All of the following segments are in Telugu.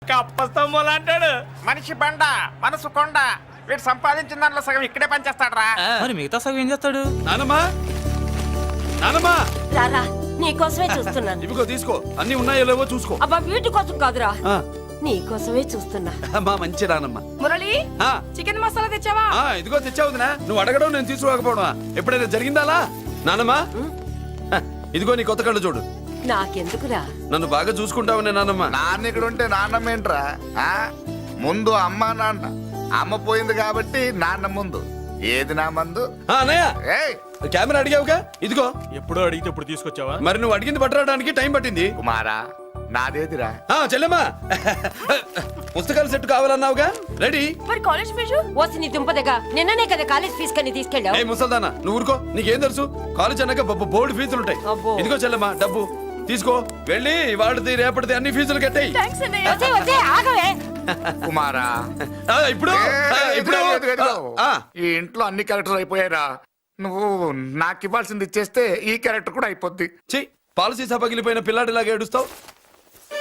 కప్పస్తంభంలో అంటాడు. మనిషి బండ మనసు కొండ. వీడు సంపాదించిన దాంట్లో సగం ఇక్కడే పనిచేస్తాడు. మరి మిగతా సగం ఏం చేస్తాడు? నానమ్మా నానమ్మా రారా నీకోసమే చూస్తున్నాను. ఇవిగో తీసుకో, అన్ని ఉన్నాయో లేవో చూసుకో. అబ్బా వీటి కోసం కాదురా, ఆ, నీకోసమే చూస్తున్నా. అమ్మా మంచి నానమ్మా. మురళి ఆ, చికెన్ మసాలా తెచ్చావా? ఆ, ఇదిగో తెచ్చావుదినా. నువ్వు అడగడం నేను తీసుకోకపోవడమా ఎప్పుడైనా జరిగిందాలా? నానమ్మా హ, ఇదిగో నీ కొత్త కళ్ళు చూడు. నాకెందుకురా? నన్ను బాగా చూసుకుంటావునే నానమ్మా. నాన్న ఇక్కడ ఉంటే నాన్నమ్మ ఏంట్రా? ముందు అమ్మ నాన్న. అమ్మ పోయింది కాబట్టి నాన్న ముందు. ఏది నా మందు? ఆ, అన్నయ్య ఏయ్ కెమెరా అడిగావుగా, ఇదిగో. ఎప్పుడో అడిగితే ఇప్పుడు తీసుకొచ్చావా? మరి నువ్వు అడిగింది పట్టడానికి టైం పట్టింది. కుమారా నాదేదిరా? ఆ, చెల్లెమ్మా పుస్తకాల సెట్ కావాలన్నావుగా, రెడీ. మరి కాలేజ్ ఫీజు? ఓసి నీ దుంపదగా నిన్ననే కదా కాలేజ్ ఫీజు కని తీసుకెళ్ళావు. ఏ ముసల్దానా, నువ్వు ఊరుకో. నీకేం తెలుసు? కాలేజ్ అన్నాక బోర్డు ఫీజులు ఉంటాయి. అబ్బో. ఇదిగో చెల్లెమ్మా డబ్బు తీసుకో, వెళ్ళి వాడిది రేపటిది అన్ని ఫీజులు కట్టాయి. థాంక్స్ అన్నయ్య. వచ్చే వచ్చే ఆగవే. కుమారా ఇప్పుడు ఇప్పుడు ఆ, ఈ ఇంట్లో అన్ని క్యారెక్టర్ అయిపోయారా? నువ్వు నాకు ఇవ్వాల్సింది ఇచ్చేస్తే ఈ క్యారెక్టర్ కూడా అయిపోద్ది. ఛీ, పాలసీ సభ పగిలిపోయిన పిల్లాడిలాగా ఏడుస్తావు.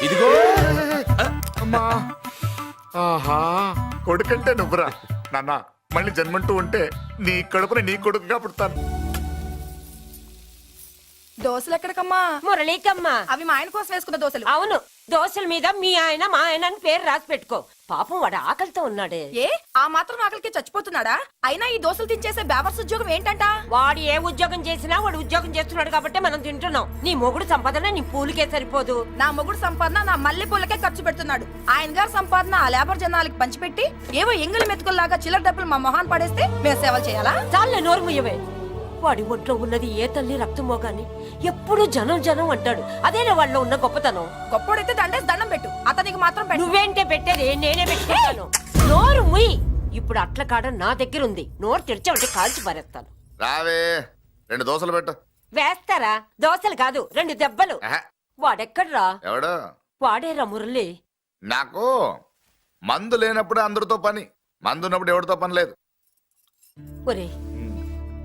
ఇదిగో అమ్మా ఆహా, కొడుకంటే నువ్వురా నాన్న. మళ్ళీ జన్మంటూ ఉంటే నీ కడుపున నీ కొడుకుగా పుడతాను. దోశలు ఎక్కడికమ్మా? మురళీకమ్మ. అవి మా ఆయన కోసం వేసుకున్న దోశలు. అవును, దోశల మీద మీ ఆయన మా ఆయన అని పేరు రాసి పెట్టుకో. పాపం వాడు ఆకలితో ఉన్నాడే. ఏ ఆ మాత్రం ఆకలికి చచ్చిపోతున్నాడా? అయినా ఈ దోశలు తినేసే బేవర్స్ ఉద్యోగం ఏంటంట? వాడు ఏ ఉద్యోగం చేసినా వాడు ఉద్యోగం చేస్తున్నాడు కాబట్టి మనం తింటున్నాం. నీ మొగుడు సంపాదన నీ పూలకే సరిపోదు. నా మొగుడు సంపాదన నా మల్లె పూలకే ఖర్చు పెడుతున్నాడు. ఆయన గారి సంపాదన ఆ లేబర్ జనాలకి పంచిపెట్టి ఏవో ఎంగిలి మెతుకుల్లాగా చిల్లర డబ్బులు మా మొహాన్ పడేస్తే మేము సేవలు చేయాలా? చాలే నోరు ముయ్యవే. వాడి ఒంట్లో ఉన్నది ఏ తల్లి రక్తమో గాని ఎప్పుడు జనం జనం అంటాడు. అదేనా వాళ్ళలో ఉన్న గొప్పతనం. గొప్పోడైతే దండేసి దండం పెట్టు, అతనికి మాత్రం పెట్టు. నువ్వేంటే పెట్టేది? నేనే పెట్టుకుంటాను. నోరు ముయ్యి. ఇప్పుడు అట్ల కాడ నా దగ్గర ఉంది. నోరు తెరిచావంటే కాల్చి పారేస్తాను. రావే 2 దోశలు పెట్టు. వేస్తారా? దోశలు కాదు 2 దెబ్బలు. ఆహా, వాడెక్కడ్రా? ఎవడు? వాడేరా మురళి. నాకు మందు లేనప్పుడు అందరితో పని, మందు ఉన్నప్పుడు ఎవరితో పని లేదు. ఒరే,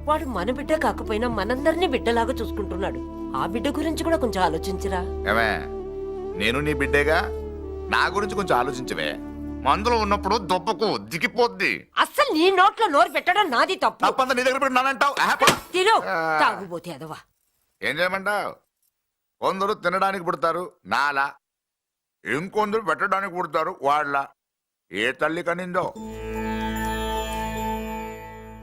వాడు మన బిడ్డ కాకపోయినా మనందరినీ బిడ్డలాగా చూసుకుంటున్నాడు. ఆ బిడ్డ గురించి కూడా కొంచెం ఆలోచించరా. ఏమే, నేను నీ బిడ్డేగా, నా గురించి కొంచెం ఆలోచించవే. మందులో ఉన్నప్పుడు దొప్పకు దిగిపోద్ది. అస్సలు నీ నోట్లో నోరు పెట్టడం నాది తప్పు. తప్పంతా నీ దగ్గర పెట్టినానంటావు. తిను తాగుబోతే అదవా. ఏం చేయమంటావు? కొందరు తినడానికి పుడతారు నాలా, ఇంకొందరు పెట్టడానికి పుడతారు వాళ్ళ. ఏ తల్లి కనిందో?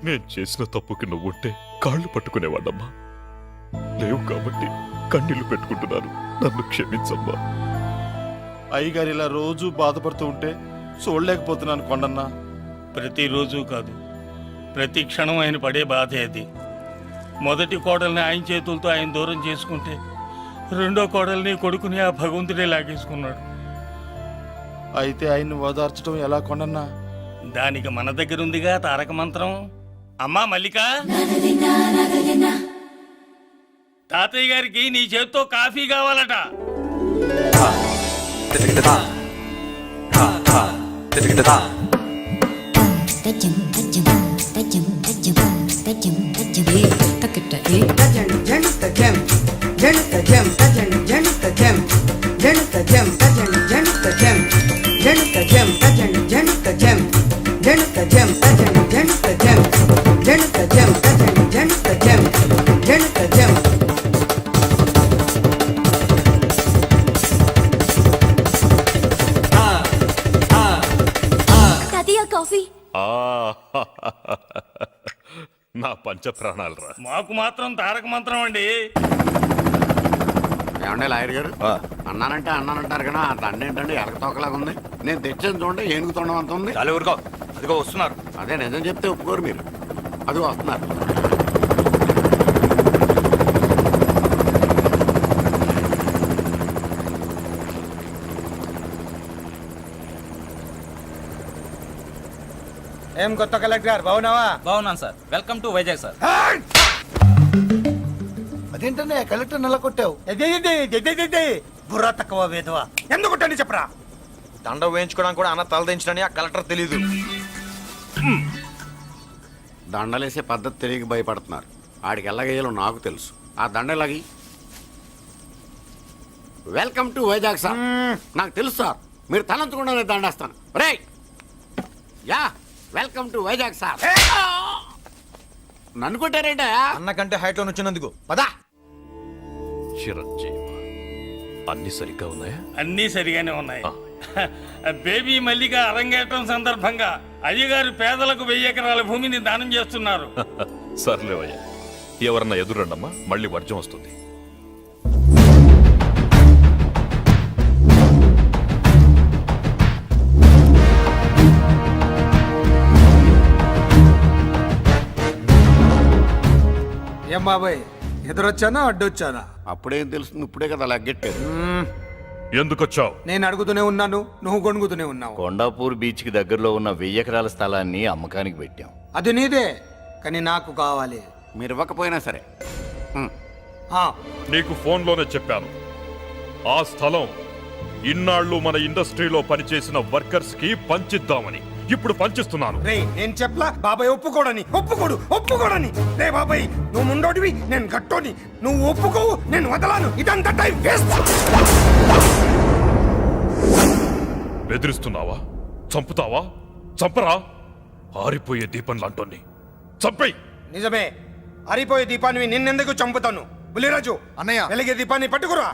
నేను చేసిన తప్పుకి నువ్వుంటే కాళ్ళు పట్టుకునేవాడమ్మా. లేవు కాబట్టి కన్నీళ్లు పెట్టుకుంటున్నాను. నన్ను క్షమించమ్మా. అయ్యగారు ఇలా రోజు బాధపడుతూ ఉంటే చూడలేకపోతున్నాను కొండన్నా. ప్రతిరోజు కాదు, ప్రతి క్షణం ఆయన పడే బాధే అది. మొదటి కోడల్ని ఆయన చేతులతో ఆయన దూరం చేసుకుంటే రెండో కోడల్ని కొడుకుని ఆ భగవంతుడే లాగేసుకున్నాడు. అయితే ఆయన్ని ఓదార్చడం ఎలా కొండన్నా? దానికి మన దగ్గర ఉందిగా తారక మంత్రం. అమ్మా మల్లిక, తాతయ్య గారికి నీ చేత్తో కాఫీ కావాలట. కాఫీ. నా పంచ ప్రాణాలు రా. మాకు మాత్రం తారక మంత్రం అండి. ఏమండే లాయర్ గారు, అన్నానంటే అన్నానంటారు కదా, ఆ దండ ఏంటంటే ఎలకతోకలాగా ఉంది. నేను తెచ్చేది చూడండి, ఏనుగు తొండం అంత ఉంది. చాలు ఊరుకో, అదిగో వస్తున్నారు. అదే నిజం చెప్తే ఒప్పుకోరు మీరు. అది వస్తున్నారు. ఏం కొత్త కలెక్టర్ బాగున్నావా? బాగున్నాను sir. Welcome to Vizag sir. అదేంటనే కలెక్టర్ నెల కొట్టావు? బుర్ర తక్కువ వేదవా. ఎందుకుంటని చెప్పరా? దండ వేయించుకోవడానికి కూడా అన్న తలదించడని ఆ కలెక్టర్ తెలీదు. దండలేసే పద్ధతి తెలియక భయపడుతున్నారు. ఆడికి ఎలాగేయాలో నాకు తెలుసు. ఆ దండలాగి వెల్కమ్ టు వైజాగ్ సార్. నాకు తెలుసు సార్, మీరు తలంచకుండానే దండేస్తాను. రేయ్ yeah welcome to Vizag sir. నన్ను కొట్టారేంటా? అన్న కంటే హైట్ లో వచ్చినందుకు పదా. చిరంజీవి అన్ని సరిగ్గా ఉన్నాయా? అన్నీ సరిగానే ఉన్నాయి. బేబీ మల్లిక అరంగేట్రం సందర్భంగా అయ్యగారు పేదలకు 1000 ఎకరాల భూమిని దానం చేస్తున్నారు. సర్లేవయ్యా, ఎవరన్నా ఎదురండమ్మా, మళ్ళీ వర్జం వస్తుంది. ఏం బాబాయ్ ఎదురొచ్చానా అడ్డొచ్చానా? అప్పుడేం తెలుస్తుంది, ఇప్పుడే కదా లగ్గెట్టారు. ఎందుకొచ్చావు? నేను అడుగుతూనే ఉన్నాను, నువ్వు గొణుగుతూనే ఉన్నావు. కొండాపూర్ బీచ్ కి దగ్గరలో ఉన్న 1000 ఎకరాల స్థలాన్ని అమ్మకానికి పెట్టాం. అది నీదే, కానీ నాకు కావాలి. మీరు ఇవ్వకపోయినా సరే. ఆ, నీకు ఫోన్లోనే చెప్పాను, ఆ స్థలం ఇన్నాళ్ళు మన ఇండస్ట్రీలో పనిచేసిన వర్కర్స్ కి పంచిద్దామని. ఇప్పుడు పంచిస్తున్నాను. రే నేను చెప్పలా బాబాయ్ ఒప్పుకోడని. రే బాబాయ్ నువ్వు ముండోడివి, నేను గట్టోని. నువ్వు ఒప్పుకోవు, నేను వదలాను. ఇదంతా టైం వేస్ట్. బెదిరిస్తున్నావా? చంపుతావా? చంపరా? ఆరిపోయే దీపం లాంటోని చంపేయ్. నిజమే, అరిపోయే దీపాన్ని నిన్నెందుకు చంపుతాను? బులిరాజు అన్నయ్య వెలిగే దీపాన్ని పట్టుకురా.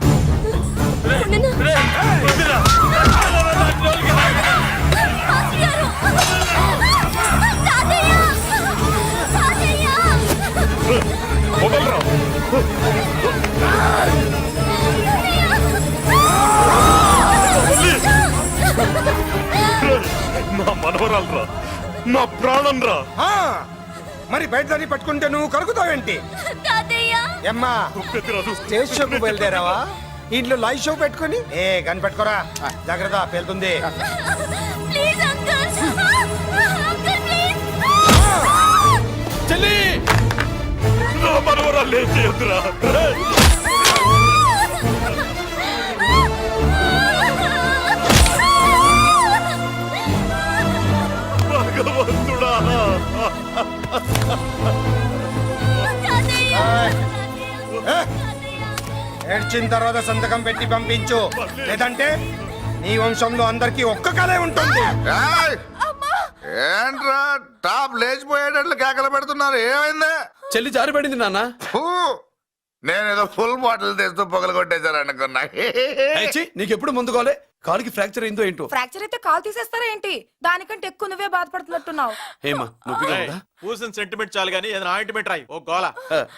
వదలరా. నా మనవరాలరా, నా ప్రాణం రా. ఆ, మరి బయట దాన్ని పట్టుకుంటే నువ్వు కలుగుతావేంటి? ఎమ్మా స్టేజ్ షోకు బయలుదేరావా? ఇంట్లో లైవ్ షో పెట్టుకుని కనిపెట్టుకోరా. జాగ్రత్త, పేలుతుంది. చెల్లి నా మనవరాలు ఏం చేయొద్దురా. భగవంతుడా. ఏడ్చిన తర్వాత సంతకం పెట్టి పంపించు, లేదంటే నీ వంశంలో అందరికీ ఒక్క కళే ఉంటుంది. ఏంట్రా టాప్ లేచిపోయేటట్లు కేకలు పెడుతున్నారు? ఏమైంది? చెల్లి జారిపడింది నాన్న. ఫూ, నేనేదో ఫుల్ బాటిల్ తెస్తూ పొగలు కొట్టేశారు అనుకున్నా. నీకెప్పుడు ముందుకోలే? కాలుకి ఫ్రాక్చర్ అయిందో ఏంటో. ఫ్రాక్చర్ అయితే కాల్ తీసేస్తారా ఏంటి? దానికంటే ఎక్కువ నువ్వే బాధపడుతున్నట్టున్నావు. ఏమా నొప్పిగా ఉందా? పూసిన సెంటిమెంట్ చాలు గానీ ఏదైనా ఆయింట్మెంట్ రాయి. ఓ గోల.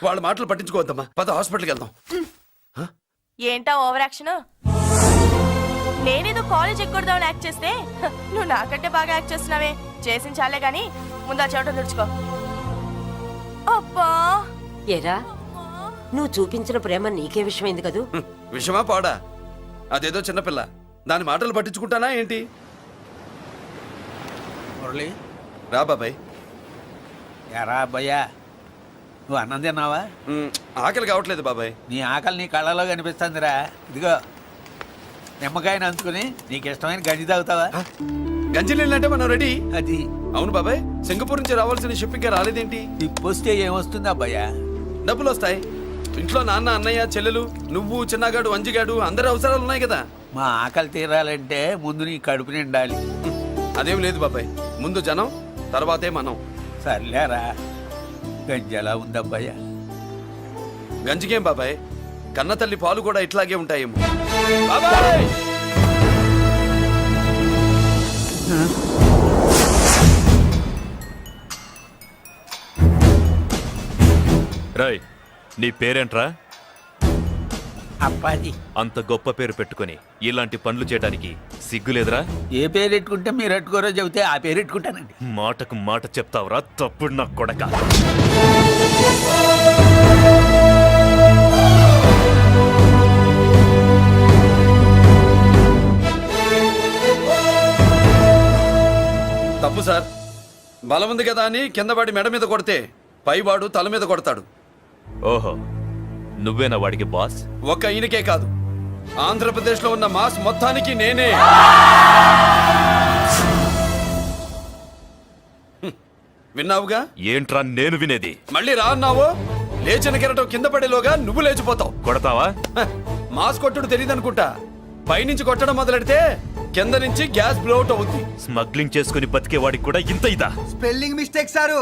వాళ్ళ మాటలు పట్టించుకోవద్దమ్మా, పద హాస్పిటల్కి వెళ్దాం. ఏంటా ఓవర్ యాక్షన్? నేనేదో కాలేజ్ ఎక్కడదామని యాక్ట్ చేస్తే నువ్వు నాకంటే బాగా యాక్ట్ చేస్తున్నావే. చేసిన చాలే గాని ముందు ఆ చెవిట తుడుచుకో. అబ్బా, ఏరా నువ్వు చూపించిన ప్రేమ నీకే విషయమైంది కదూ. విషమా పాడా? అదేదో చిన్నపిల్ల, దాని మాటలు పట్టించుకుంటానా ఏంటి? మురళి, రా బాబాయ్. ఎరా అబ్బయ్యా, నువ్వు అన్నం తిన్నావా? ఆకలి కావట్లేదు బాబాయ్. నీ ఆకలి నీ కళ్ళలో కనిపిస్తుందిరా. ఇదిగో నిమ్మకాయని అంచుకుని నీకు ఇష్టమైన గంజి తాగుతావా? గంజి నీళ్ళంటే మనం రెడీ. అది అవును బాబాయ్, సింగపూర్ నుంచి రావాల్సిన షిప్పింగ్ రాలేదేంటి? తిప్పొస్తే ఏమొస్తుంది అబ్బయ్యా? డబ్బులు వస్తాయి. ఇంట్లో నాన్న, అన్నయ్య, చెల్లెలు, నువ్వు, చిన్నగాడు, అంజిగాడు, అందరి అవసరాలు ఉన్నాయి కదా. మా ఆకలి తీరాలంటే ముందు నీ కడుపు నిండాలి. అదేం లేదు బాబాయ్, ముందు జనం, తర్వాతే మనం. సర్లేరా, గంజి ఎలా ఉందబ్బయ్యా? గంజికేం బాబాయ్, కన్న తల్లి పాలు కూడా ఇట్లాగే ఉంటాయేమో. బాబాయ్ రాయ్, నీ పేరేంట్రా? అప్పాజీ. అంత గొప్ప పేరు పెట్టుకొని ఇలాంటి పనులు చేయడానికి సిగ్గులేదురా? ఏ పేరు ఎట్టుకుంటే మీరు ఎట్టుకోరో చెబితే ఆ పేరు ఎట్టుకుంటానండి. మాటకు మాట చెప్తావురా తప్పుడు నా కొడక. తప్పు సార్. బలం ఉంది కదా అని కింద వాడి మెడ మీద కొడితే పైవాడు తల మీద కొడతాడు. ఓహో, నువ్వేనా వాడికి బాస్? ఒక్క ఈయనకే కాదు, ఆంధ్రప్రదేశ్ లో ఉన్న మాస్ మొత్తానికి నేనే. విన్నావుగా? ఏంట్రా నేను వినేది? మళ్ళీ రా అన్నావు, లేచిన కెరటం కింద పడేలోగా నువ్వు లేచిపోతావు. కొడతావా? మాస్ కొట్టుడు తెలియదనుకుంటా. పైనుంచి కొట్టడం మొదలెడితే కింద నుంచి గ్యాస్ బ్లౌట్ అవుద్ది. స్మగ్లింగ్ చేసుకుని బతికేవాడికి కూడా ఇంత ఇదా? Spelling mistake sir.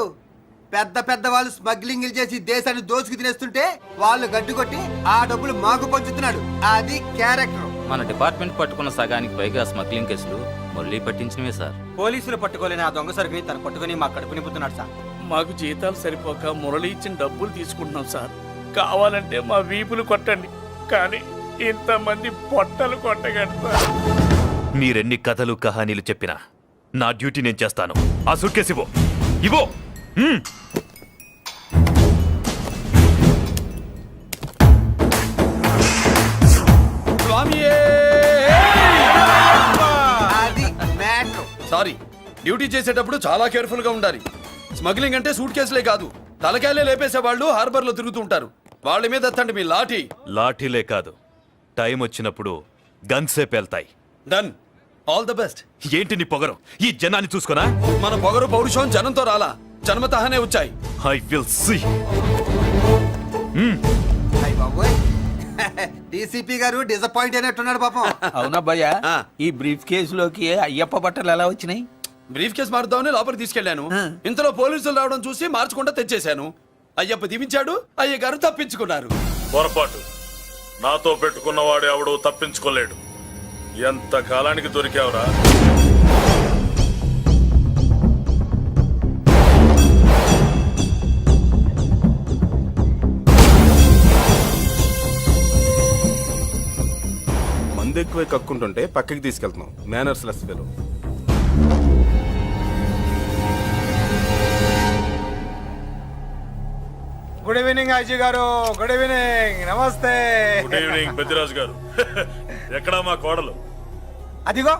పెద్ద పెద్ద వాళ్ళు స్మగ్లింగ్ చేసి దేశాన్ని దోచుకు తినేస్తుంటే వాళ్ళు గడ్డుకొట్టి ఆ డబ్బులు మాకు పంచుతున్నాడు. అది క్యారెక్టర్. మన డిపార్ట్మెంట్ పట్టుకున్న సగానికి పైగా స్మగ్లింగ్ కేసులు మురళి పట్టించినవే సార్. పోలీసులు పట్టుకోలేని ఆ దొంగ సరుకుని తను పట్టుకుని మా కడుపు నింపుతున్నాడు సార్. మాకు జీతాలు సరిపోక మురళి ఇచ్చిన డబ్బులు తీసుకుంటున్నాం సార్. కావాలంటే మా వీపులు కొట్టండి, కానీ ఇంతమంది పొట్టలు కొట్టగండి సార్. మీరెన్ని కథలు కహానీలు చెప్పినా నా డ్యూటీ నేను చేస్తాను. ఆ సూట్ కేసు ఇవ్వు. ఇవ్వు. స్వామియే! అది మ్యాటర్. సారీ, డ్యూటీ చేసేటప్పుడు చాలా కేర్ఫుల్ గా ఉండాలి. స్మగ్లింగ్ అంటే సూట్ కేసులే కాదు, తలకాయలే లేపేసే వాళ్ళు హార్బర్ లో తిరుగుతూ ఉంటారు. వాళ్ళ మీద ఎత్తండి మీ లాఠీ. లాఠీలే కాదు, టైం వచ్చినప్పుడు గన్సే పేల్తాయి. డన్. All the best. ఏంటి నీ పొగరు? ఈ జనాన్ని చూసుకోనా? మన పొగరు పౌరుషం జనంతో రాలా, జన్మతహనే వచ్చాయి. I will see. డీసీపీ గారు డిసప్పాయింట్ అయినట్టున్నాడు పాపం. అవునా భయ్యా? ఆ. ఈ బ్రీఫ్ కేసులోకి అయ్యప్ప బట్టలు ఎలా వచ్చినాయి? బ్రీఫ్ కేసు మారుద్దామని లోపలికి తీసుకెళ్లాను. ఇంతలో పోలీసులు రావడం చూసి మార్చకుండా తెచ్చేశాను. అయ్యప్ప దీవించాడు, అయ్య గారు తప్పించుకున్నారు. పొరపాటు. నాతో పెట్టుకున్నవాడు ఎవడు తప్పించుకోలేడు. ఎంత కాలానికి దొరికావురా? మందు ఎక్కువ కక్కుంటుంటే పక్కకి తీసుకెళ్తున్నాం. Manners less fellow. Good evening Ajay గారు. Good evening. నమస్తే. గుడ్ ఈవినింగ్ పెద్దిరాజు గారు. ఎక్కడా మా కోడలు? అదిగో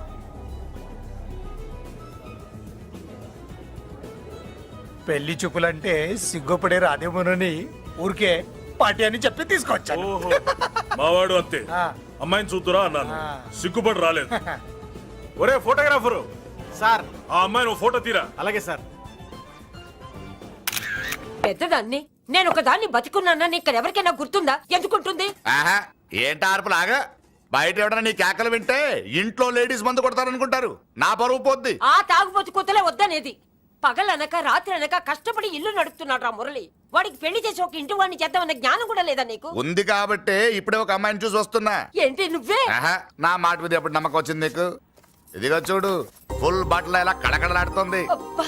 పెళ్లి చూపులంటే సిగ్గుపడే రాధేమోనని ఊరికే పార్టీ అని చెప్పి తీసుకొచ్చాను. ఓహో, మావాడు అంతే. అమ్మాయిని చూద్దురా అన్నాను, సిగ్గుపడి రాలేదు. ఒరే ఫోటోగ్రాఫరు సార్, ఆ అమ్మాయిని ఓ ఫోటో తీరా. అలాగే సార్. పెద్దదాన్ని నేను ఒక దాన్ని బతికున్నానని ఇక్కడ ఎవరికైనా గుర్తుందా? ఎందుకుంటుంది? ఏంట ఆర్పులాగా? బయట ఎవడన్నా నీ కేకలు వింటే ఇంట్లో లేడీస్ మందు కొడతారనుకుంటారు. నా పరువు పోద్ది. ఆ తాగుబోతు కూతలే వద్దనేది. పగలనక రాత్రి అనక కష్టపడి ఇల్లు నడుపుతున్నాడు రా మురళి. వాడికి పెళ్లి చేసి ఒక ఇంటి వాడిని చేద్దామన్న జ్ఞానం కూడా లేదా నీకు? ఉంది కాబట్టే ఇప్పుడే ఒక అమ్మాయిని చూసి వస్తున్నా. ఏంటి నువ్వే? నా మాట మీద ఎప్పుడు నమ్మకం వచ్చింది నీకు? ఇదిగో చూడు, ఫుల్ బట్టలు ఎలా కడకడలాడుతుంది. అబ్బా,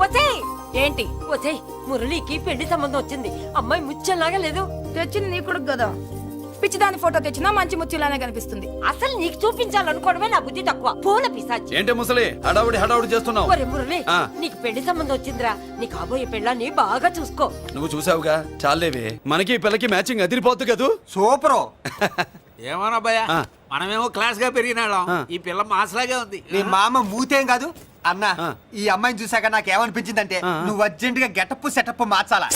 వసేయ్. ఏంటి వసేయ్, మురళికి పెళ్లి సంబంధం వచ్చింది. అమ్మాయి ముచ్చల్లాగా లేదు. తెచ్చింది నీ కొడుకు కదా. పిచ్చిదాని ఫోటో తెచ్చినా మంచి ముత్యంలానే కనిపిస్తుంది. అసలు నీకు చూపించాలనుకోవడమే నా బుద్ధి తక్కువ. పూల పిశాచి. ఏంటి ముసలి హడావుడి చేస్తున్నావు? ఒరే మురళి, నీకు పెళ్లి సంబంధం వచ్చిందిరా. నీ కాబోయే పెళ్ళాన్ని బాగా చూసుకో. నువ్వు చూసావుగా, చాలేవే. మనకి పిల్లకి మ్యాచింగ్ అదిరిపోద్దు కదూ. సూపరు. ఏమన్నా భయ్యా, మనమేమో క్లాస్ గా పెరిగినాళ్ళం. ఈ పిల్ల మాసలాగే ఉంది. నీ మామ మూతేం కాదు అన్నా. ఈ అమ్మాయిని చూసాక నాకేమనిపించిందంటే నువ్వు అర్జెంట్ గా గెటప్ సెటప్ మార్చాలా.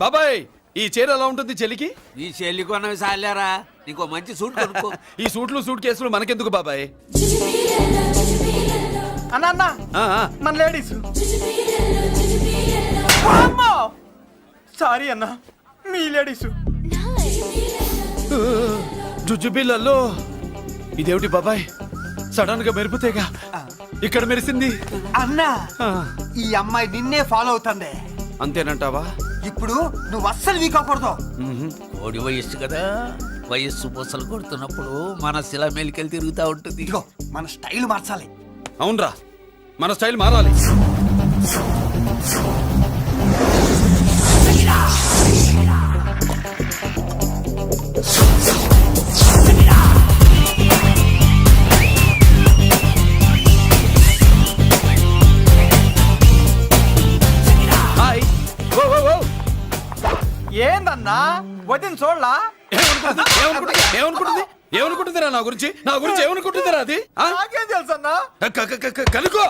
బాబాయ్, ఈ చీర ఎలా ఉంటుంది చెల్లికి? ఈ చెల్లి కొన్నవి సాలేరా, నీకు మంచి సూట్ కొనుక్కో. ఈ సూట్లు సూట్ కేసులు మనకెందుకు బాబాయ్? అన్న మన లేడీస్. సారీ అన్న, మీ లేడీస్. జుజుబిళ్ళల్లో ఇదేమిటి బాబాయ్? సడన్ గా మెరుపుతేగా ఇక్కడ మెరిసింది. అన్నా, ఈ అమ్మాయి నిన్నే ఫాలో అవుతుంది. అంతేనంటావా? ఇప్పుడు నువ్వు అస్సలు వీక్ అవ్వకూడదు. కోడి వయస్సు కదా, వయస్సు పూసలు కొడుతున్నప్పుడు మన శిల మెలికలు తిరుగుతూ ఉంటుంది. ఇదిగో మన స్టైల్ మార్చాలి. అవునరా, మన స్టైల్ మారాలి. హాయ్. ఓ ఓ ఓ, ఏందన్నా వదిన చూడలా? ఏమనుకుంటుందిరా నా గురించి? ఏమనుకుంటుందిరా అది? నాకేం తెలుసు అన్నా. కనుకో.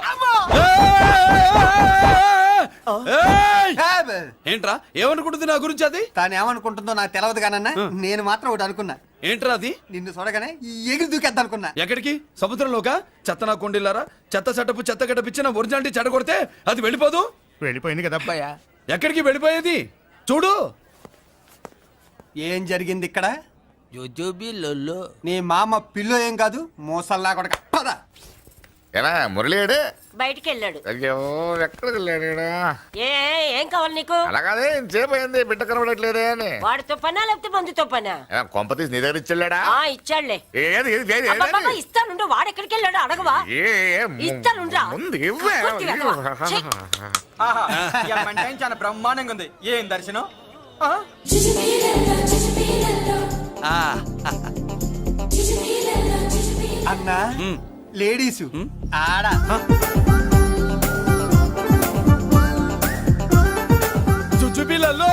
ఏంట్రా ఏమనుకుంటుంది నా గురించి అది? తాను ఏమనుకుంటుందో నాకు తెలియదు కానన్నా, నేను మాత్రం ఒకటి అనుకున్నా. ఏంట్రా అది? నిన్ను చూడగానే ఎగిరి దూకేద్దాం అనుకున్నా. ఎక్కడికి? సముద్రంలోకా? చెత్త నా కొండిల్లారా, చెత్త సెటప్ చెత్త గడపిచ్చి నా ఒరిజినాలిటీ చెడగొడితే అది వెళ్ళిపోదు. వెళ్ళిపోయింది కదా అబ్బాయా. ఎక్కడికి వెళ్ళిపోయేది? చూడు ఏం జరిగింది ఇక్కడ. జోజోబి లొల్లో నీ మామ పిల్లో ఏం కాదు, మోసల్లా కొడక. పద. ఏనా మురళీడే బయటికి వెళ్ళాడు. అయ్యో ఎక్కడికి వెళ్ళాడు ఈడ? ఏం కావాలి నీకు? అలాగే ఇంతసేపు అయింది బిడ్డ కనబడట్లేదే అని. వాడితో పనా లేకపోతే మందుతో పనా? కొంప తీసి నీ దగ్గర ఇచ్చాడా? ఇచ్చాడులే. ఏది ఏది ఏది ఏది? అబ్బబ్బబ్బ, ఇస్తానుండు. వాడు ఎక్కడికి వెళ్ళాడు అడగవా? ఇస్తానుండ్రా. ముందు ఇవ్వే. కొద్ది వెధవ. ఛీ. చాలా బ్రహ్మాండంగా ఉంది. ఏం దర్శనం? అన్నా లేడీసు ఆడ చుచ్చుపిల్లల్లో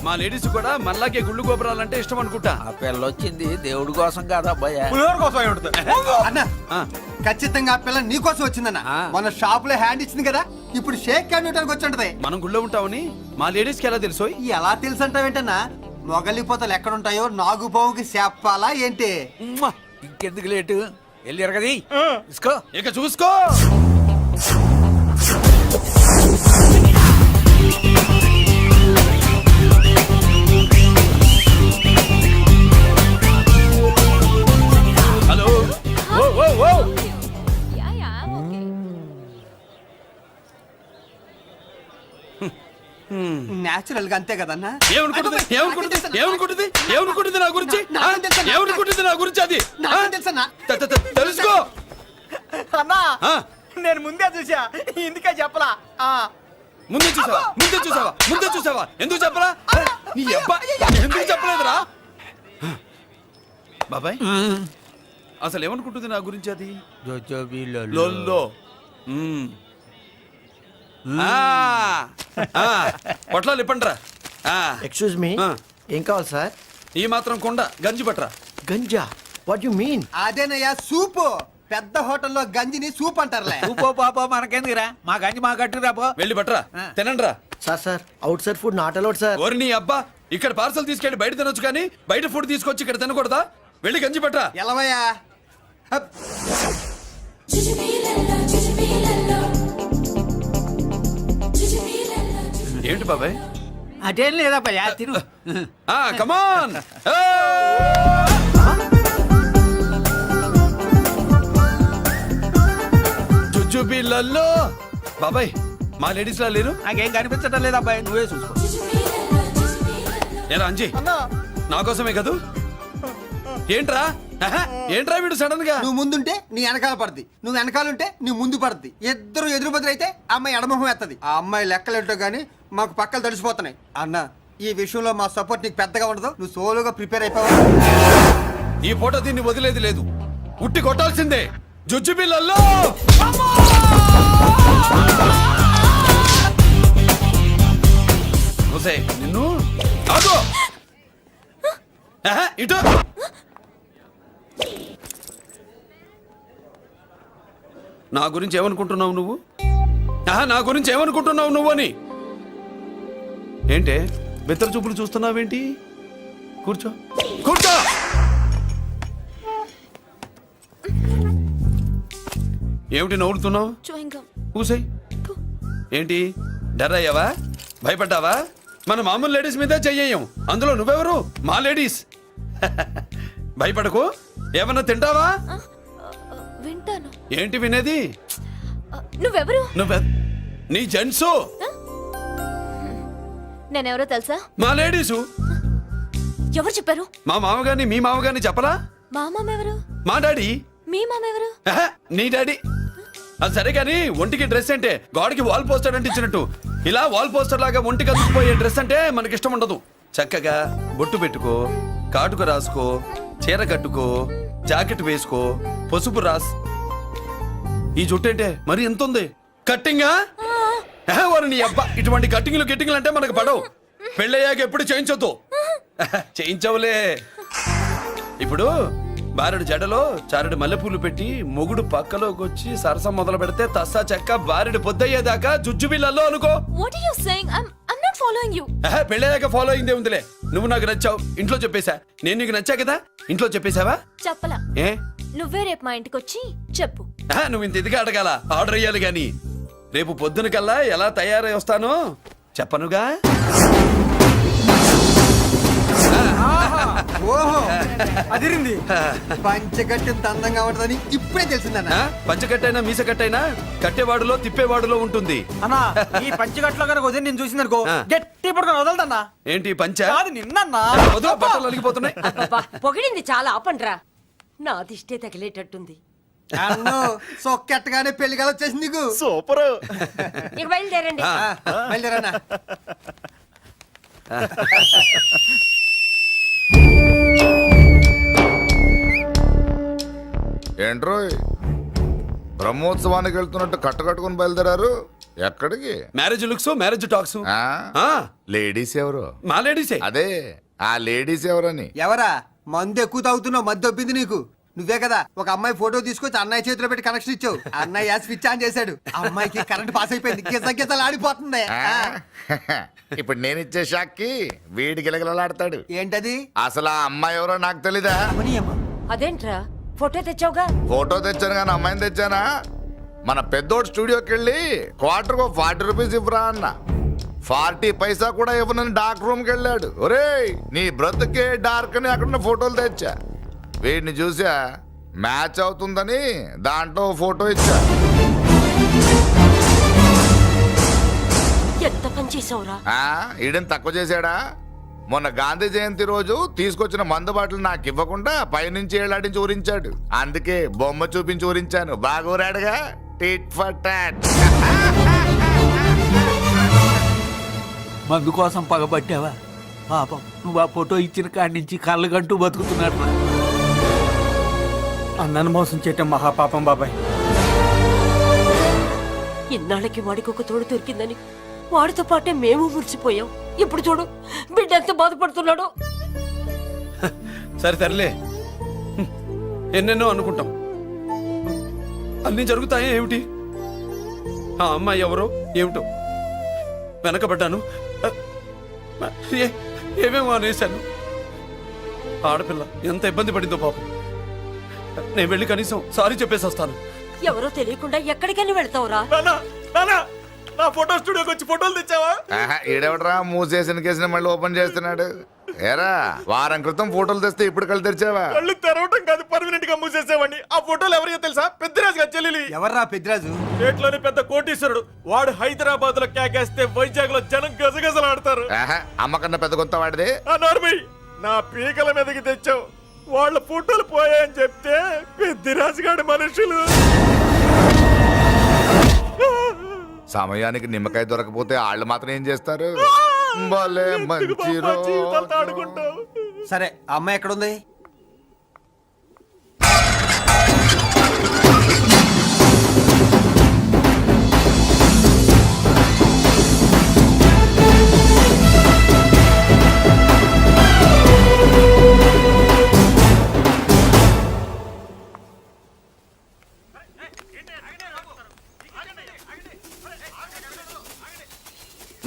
మా లేడీస్ కూడా మనలాగే గుళ్ళు గోపురాలంటే ఇష్టం అనుకుంటా. ఆ పిల్ల వచ్చింది దేవుడి కోసం కాదు అబ్బాయి. పులిహోర కోసం అయి ఉంటుంది. అన్న ఖచ్చితంగా ఆ పిల్ల నీ కోసం వచ్చిందన్న. మన షాప్ లో హ్యాండ్ ఇచ్చింది కదా, ఇప్పుడు షేక్ హ్యాండ్ ఇవ్వడానికి వచ్చి ఉంటది. మనం గుళ్ళో ఉంటామని మా లేడీస్ కి ఎలా తెలుసు? ఎలా తెలుసు అంటావేంటన్నా? మొగలిపోతలు ఎక్కడుంటాయో నాగుబావుకి చెప్పాలా ఏంటి? ఇంకెందుకు లేటు వెళ్ళారు కదా తీసుకో. ఇక చూసుకో. హలో. ఓ ఓ ఓ నేచురల్ గా అంతే కదన్నా. ఏమనుకుంటుంది నా గురించి? ఏమనుకుంటుంది నా గురించి? అది తెలుసన్నా. తెలుసుకో అన్నా నేను ముందే చూసా, ఇందుకే చెప్పలా. ముందే చూసావా? ఎందుకు చెప్పరా? నీ అబ్బా ఎందుకు చెప్పలేదురా? బాబాయ్ అసలు ఏమనుకుంటుంది నా గురించి? అది లొల్లో. పొట్లాలు ఇప్పండిరా. ఎక్స్క్యూజ్ మీ, ఏం కావాలి సార్? ఈ మాత్రం కొండ గంజి పట్రా. గంజా? What you mean? అదేనయ్యా సూపు. పెద్ద హోటల్లో గంజిని సూప్ అంటారులే. సూపో పాపో మనకెందుకురా, మా గంజి మా గట్టు రాపో. వెళ్ళి పట్రా, తినండిరా. Sir outside food not allowed sir. ఓరి నీ అబ్బా, ఇక్కడ పార్సల్ తీసుకెళ్ళి బయట తినొచ్చు కానీ బయట ఫుడ్ తీసుకొచ్చి ఇక్కడ తినకూడదా? వెళ్ళి గంజి పట్రా. ఎలవయ్యా. ఏంటి బాబాయ్? అదేం లేదబ్బా తిను. కమాన్. చుచ్చుపిల్లల్లో బాబాయ్ మా లేడీస్ లా లేరు? నాకేం కనిపించడం లేదు అబ్బాయి, నువ్వే చూసుకో. ఏరా అంజీ, నా కోసమే కదూ? ఏంట్రా ఏంట్రా వీడు సడన్ గా? నువ్వు ముందుంటే నీ వెనకాల పడుద్ది, నువ్వు వెనకాలంటే నీ ముందు పడుద్ది. ఇద్దరు ఎదురు బదులు అయితే అమ్మాయి ఎడమొహం ఎత్తది. ఆ అమ్మాయి లెక్కలేంటో గానీ మాకు పక్కలు తడిసిపోతున్నాయి. అన్న ఈ విషయంలో మా సపోర్ట్ నీకు పెద్దగా ఉండదు. నువ్వు సోలోగా ప్రిపేర్ అయిపోవాలి. ఈ ఫోటో దీన్ని వదిలేది లేదు, ఉట్టి కొట్టాల్సిందే. జుజ్జు పిల్లల్లో నిన్ను ఆగు. ఇటు నా గురించి ఏమనుకుంటున్నావు నువ్వు? నా గురించి ఏమనుకుంటున్నావు నువ్వు అని? ఏంటే బెత్తర చూపులు చూస్తున్నావేంటి? కూర్చో కూర్చో. ఏమిటి నవ్వుతున్నావు? కూసేయ్. ఏంటి డర్ అయ్యావా? భయపడ్డావా? మన మామూలు లేడీస్ మీద చెయ్యం, అందులో నువ్వెవరు? మా లేడీస్. భయపడకు. ఏమన్నా తింటావా? వింటాను. ఏంటి వినేది? నువ్వెవరు? నీ జెంట్సు. నేనెవరో తెలుసా? మా లేడీసు. ఎవరు చెప్పారు? మా మామగారిని మీ మామగారిని చెప్పలా? మా మామ ఎవరు? మా డాడీ. మీ మామ ఎవరు? నీ డాడీ. అది సరే కానీ ఒంటికి డ్రెస్ అంటే గోడకి వాల్ పోస్టర్ అంటే ఇచ్చినట్టు ఇలా వాల్ పోస్టర్ లాగా ఒంటికి అందుకుపోయే డ్రెస్ అంటే మనకి ఇష్టం ఉండదు. చక్కగా బొట్టు పెట్టుకో, కాటుక రాసుకో, చీర కట్టుకో, జాకెట్ వేసుకో, పసుపు రాస్. ఈ జుట్టు అంటే మరి ఎంత ఉంది? కట్టింగా? వారు నీ అబ్బా, ఇటువంటి కట్టింగ్లు గిట్టింగ్లు అంటే మనకు పడవు. పెళ్ళయ్యాక ఎప్పుడు చేయించొద్దు. చేయించవులే. ఇప్పుడు బారెడు జడలో చారెడు మల్లెపూలు పెట్టి మొగుడు పక్కలోకి వచ్చి సరసం మొదలు పెడితే తస్సా చెక్క బారెడు పొద్దయ్యేదాకా జుజ్జు బిళ్ళల్లో అనుకో. What are you saying? I'm not following you. పెళ్ళయ్యాక ఫాలో అయిందే ఉందిలే. నువ్వు నాకు నచ్చావు, ఇంట్లో చెప్పేశా. నేను నీకు నచ్చా కదా, ఇంట్లో చెప్పేశావా? చెప్పలా. ఏ నువ్వే రేపు మా ఇంటికి వచ్చి చెప్పు. నువ్వు ఇంత ఇదిగా అడగాల, ఆర్డర్ అయ్యాలి గాని. రేపు పొద్దున కల్లా ఎలా తయారై వస్తానో చెప్పనుగా. ఓహో అదిరింది. పంచగట్టెంత అందంగా ఉంటుందని ఇప్పుడే తెలిసిందన్న. పంచకట్టైనా మీసకట్టైనా కట్టేవాడులో తిప్పేవాడులో ఉంటుంది. అన్నా ఈ పంచగట్లో కనుక వదిలి నేను చూసిందనుకో ఆ. గట్టి పడుకొని వదలదన్నా. ఏంటి పంచ కాదు నిన్నన్నా. వదిలో బట్టలు అలిగిపోతున్నాయి. అబ్బబ్బా, పొగిడింది చాలా ఆపండ్రా. నా దిష్టే తగిలేటట్టుంది. అన్ను సొక్కెట్టగానే పెళ్లి కల వచ్చేసింది నీకు. సూపర్. ఇక బయలుదేరండి. బయలుదేరన్నా. ఏంట్రోయ్ బ్రహ్మోత్సవానికి వెళ్తున్నట్టు కట్టుకట్టుకుని బయలుదేరారు? ఎక్కడికి? Marriage looks, marriage talks. Ladies ఎవరు? మా లేడీసే. అదే ఆ లేడీస్ ఎవరని. ఎవరా మందు ఎక్కువ తాగుతున్నావు? మధ్య ఒప్పింది నీకు. నువ్వే కదా ఒక అమ్మాయి ఫోటో తీసుకొచ్చి అన్నయ్య చేతిలో పెట్టి కనెక్షన్ ఇచ్చావు. అన్నయ్య స్విచ్ ఆన్ చేశాడు. అమ్మాయికి కరెంట్ పాస్ అయిపోయింది. గిజలు ఆడిపోతుంది. ఇప్పుడు నేను ఇచ్చే షాక్కి వీడి గిలగిలలాడతాడు. ఏంటది? అసలు ఆ అమ్మాయి ఎవరో నాకు తెలీదా? అదేంట్రా ఫోటో తెచ్చావుగా? ఫోటో తెచ్చాను కానీ అమ్మాయిని తెచ్చానా? మన పెద్దోడు స్టూడియోకి వెళ్ళి క్వార్టర్కు 40 రూపీస్ ఇవ్వరా అన్న. 40 పైసా కూడా ఇవ్వనని డార్క్ రూమ్కి వెళ్ళాడు. ఒరేయ్ నీ బ్రతుకే డార్క్ అని అక్కడ ఫోటోలు తెచ్చా. వీడిని చూసా మ్యాచ్ అవుతుందని దాంట్లో ఫోటో ఇచ్చా. ఎంత పని చేసావురా? ఈడని తక్కువ చేశాడా? మొన్న గాంధీ జయంతి రోజు తీసుకొచ్చిన మందు బాటలు నాకు ఇవ్వకుండా పైనుంచి ఏలాడించి ఊరించాడు. అందుకే బొమ్మ చూపించి ఊరించాను. బాగా ఊరాడుగా. Tit for tat. మందు కోసం పగబట్టావా? పాపం నువ్వు ఆ ఫోటో ఇచ్చిన కాడి నుంచి కళ్ళు గంటూ బతుకుతున్నాడు. అన్నను మోసం చేయటం మహాపాపం బాబాయ్. ఇన్నాళ్ళకి వాడికి ఒక తోడు దొరికిందని వాడితో పాటే మేము మురిసిపోయాం. ఇప్పుడు చూడు బిడ్డ ఎంత బాధపడుతున్నాడో. సరే తరలే, ఎన్నెన్నో అనుకుంటాం, అన్నీ జరుగుతాయి. ఏమిటి ఆ అమ్మాయి ఎవరో ఏమిటో వెనకబడ్డాను. ఏమేమో అనేశాను. ఆడపిల్ల ఎంత ఇబ్బంది పడిందో పాపం. నేను వెళ్ళి కనీసం సారీ చెప్పేసి వస్తాను. ఎవరో తెలియకుండా ఎక్కడికైనా వెళ్తావురా? నా ఫోటో స్టూడియోకి వచ్చి ఫోటోలు తెచ్చావా? ఈడెవడరా మూసేసిన కేసుని మళ్ళీ ఓపెన్ చేస్తున్నాడు? ఏరా వారం క్రితం ఫోటోలు తెస్తే ఇప్పుడు కళ్ళు తెరిచావా? కళ్ళు తెరవటం కాదు, పర్మనెంట్ గా మూసేసేవాడిని. ఆ ఫోటోలు ఎవరియో తెలుసా? పెద్దరాజు గారి చెల్లెలి. ఎవర్రా పెద్దరాజు? స్టేట్లోని పెద్ద కోటీశ్వరుడు. వాడు హైదరాబాద్ లో కేకేస్తే వైజాగ్ లో జనం గజగజలాడతారు. అమ్మ కన్నా పెద్ద కొంత వాడిది. ఆ నార్మల్ నా పీకల మీదకి తెచ్చావు. వాళ్ళ ఫోటోలు పోయాయని చెప్తే పెద్దిరాజు గారి మనుషులు. సమయానికి నిమ్మకాయ దొరకపోతే వాళ్ళు మాత్రం ఏం చేస్తారు? భలే మంచి రోజు. సరే అమ్మాయి ఎక్కడుంది?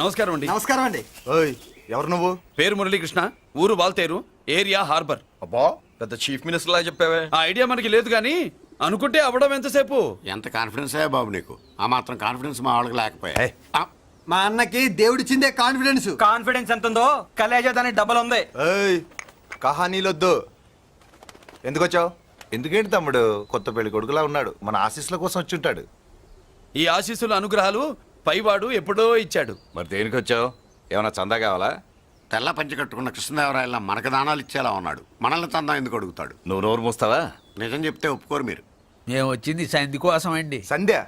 నమస్కారం అండి. నమస్కారం అండి. ఓయ్ ఎవరు నువ్వు? పేరు మురళీకృష్ణ, ఊరు వాల్తేరు, ఏరియా హార్బర్. అబ్బా పెద్ద చీఫ్ మినిస్టర్ లాగా చెప్పావే. ఆ ఐడియా మనకి లేదు కానీ అనుకుంటే అవ్వడం ఎంతసేపు. ఎంత కాన్ఫిడెన్స్ అయ్యా బాబు నీకు? ఆ మాత్రం కాన్ఫిడెన్స్ మా వాళ్ళకి లేకపోయా? మా అన్నకి దేవుడిచ్చిందే కాన్ఫిడెన్స్. కాన్ఫిడెన్స్ ఎంత ఉందో కలేజా దానికి డబల్ ఉంది. ఏయ్ కహానీలొద్దు. ఎందుకు వచ్చావు? ఎందుకేంటి తమ్ముడు కొత్త పెళ్లి కొడుకులా ఉన్నాడు. మన ఆశీస్సుల కోసం వచ్చి ఉంటాడు. ఈ ఆశీస్సుల అనుగ్రహాలు పైవాడు ఎప్పుడో ఇచ్చాడు. మరి దేనికి వచ్చావు? ఏమైనా చందా కావాలా? తెల్ల పంచి కట్టుకున్న కృష్ణదేవరాయల మనకు దానాలు ఇచ్చేలా ఉన్నాడు. మనల్ని తందా ఎందుకు అడుగుతాడు? నువ్వు నోరు మూస్తావా? నిజం చెప్తే ఒప్పుకోరు మీరు. మేము వచ్చింది సంధి కోసం అండి. సంధ్య